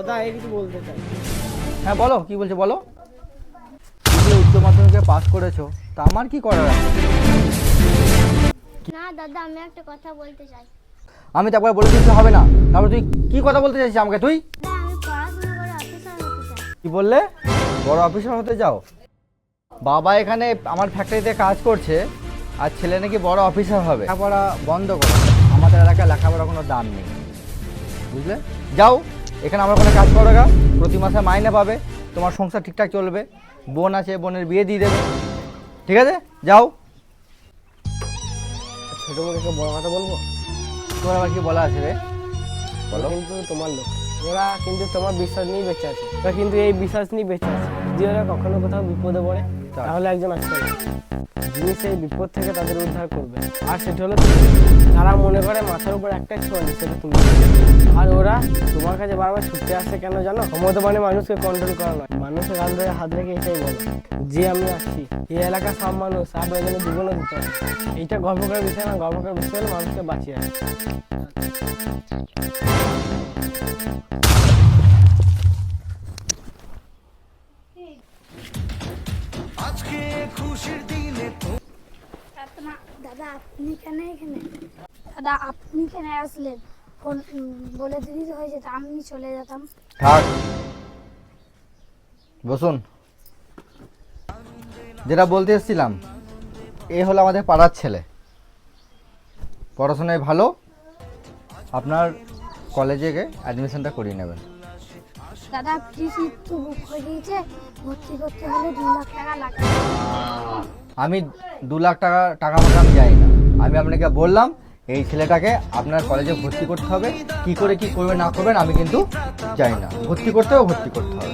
দাদা এই কিছু বলতে চাই। হ্যাঁ বলো, কি বলছো বলো। তুমি উচ্চ মাধ্যমিকে পাস করেছো, তা আমার কি করার আছে? না দাদা, আমি একটা কথা বলতে চাই। আমি তো একবার বলে দিতে হবে না, তারপর তুই কি কথা বলতে চাইছিস আমাকে তুই? দাদা, আমি পড়াশোনা করে অফিসার হতে চাই। কি বললে? বড় অফিসার হতে যাও? বাবা এখানে আমার ফ্যাক্টরিতে কাজ করছে আর ছেলে নাকি বড় অফিসার হবে। লেখাপড়া বন্ধ করো, আমাদের এলাকায় লেখাপড়ার কোনো দাম নেই, বুঝলে? যাও, এখানে আমার কোনো কাজ করো গা, প্রতি মাসে মাইনে পাবে, তোমার সংসার ঠিকঠাক চলবে, বোন আছে বোনের বিয়ে দিয়ে দেবে, ঠিক আছে? যাও। ছোট মুখে বড় কথা বলবো? তোমার আবার কি বলা আছে রে? বলো। কিন্তু তোমার লোক, ওরা কিন্তু তোমার বিশ্বাস নিয়ে বেঁচে আছে। ওরা কিন্তু এই বিশ্বাস নিয়ে বেঁচে আছে, যদি ওরা কখনো কোথাও বিপদে পড়ে তাহলে একজন আসবে যিনি সেই বিপদ থেকে তাদের উদ্ধার করবে। আর সেটা হলো তুমি। তারা মনে করে মাথার উপর একটাই ছোঁয়া, সেটা তুমি। আর ওরা তোমার কাছে বারবার ছুটতে আসছে কেন জানো? ক্ষমতা মানে মানুষকে কন্ট্রোল করা নয়, মানুষের গান ধরে হাত রেখে এটাই বলে যে আমি আসছি, এই এলাকার সব মানুষ আপনার জন্য জীবনও দিতে হবে। এইটা গর্ব করার বিষয় না, গর্ব করার বিষয় হলো মানুষকে বাঁচিয়ে রাখে। দাদা আপনি কেন এখানে? দাদা আপনি কেন আসলেন? ফোন বলে দিতে হয়েছে তা আমি চলে যেতাম। থাক, বসুন। যেটা বলতে এসেছিলাম, এ হলো আমাদের পাড়ার ছেলে, পড়াশোনায় ভালো, আপনার কলেজে গিয়ে অ্যাডমিশনটা করিয়ে নেবেন। দাদা প্লিজ একটু বুক হয়ে গিয়েছে, ভর্তি করতে হলে 2 লাখ টাকা লাগবে। আমি 2 লাখ টাকা ফাঁকা আমি যাই না। আমি আপনাকে বললাম এই ছেলেটাকে আপনার কলেজে ভর্তি করতে হবে, কি করে কি করবে না করবেন আমি কিন্তু যাই না, ভর্তি করতে হবে, ভর্তি করতে হবে।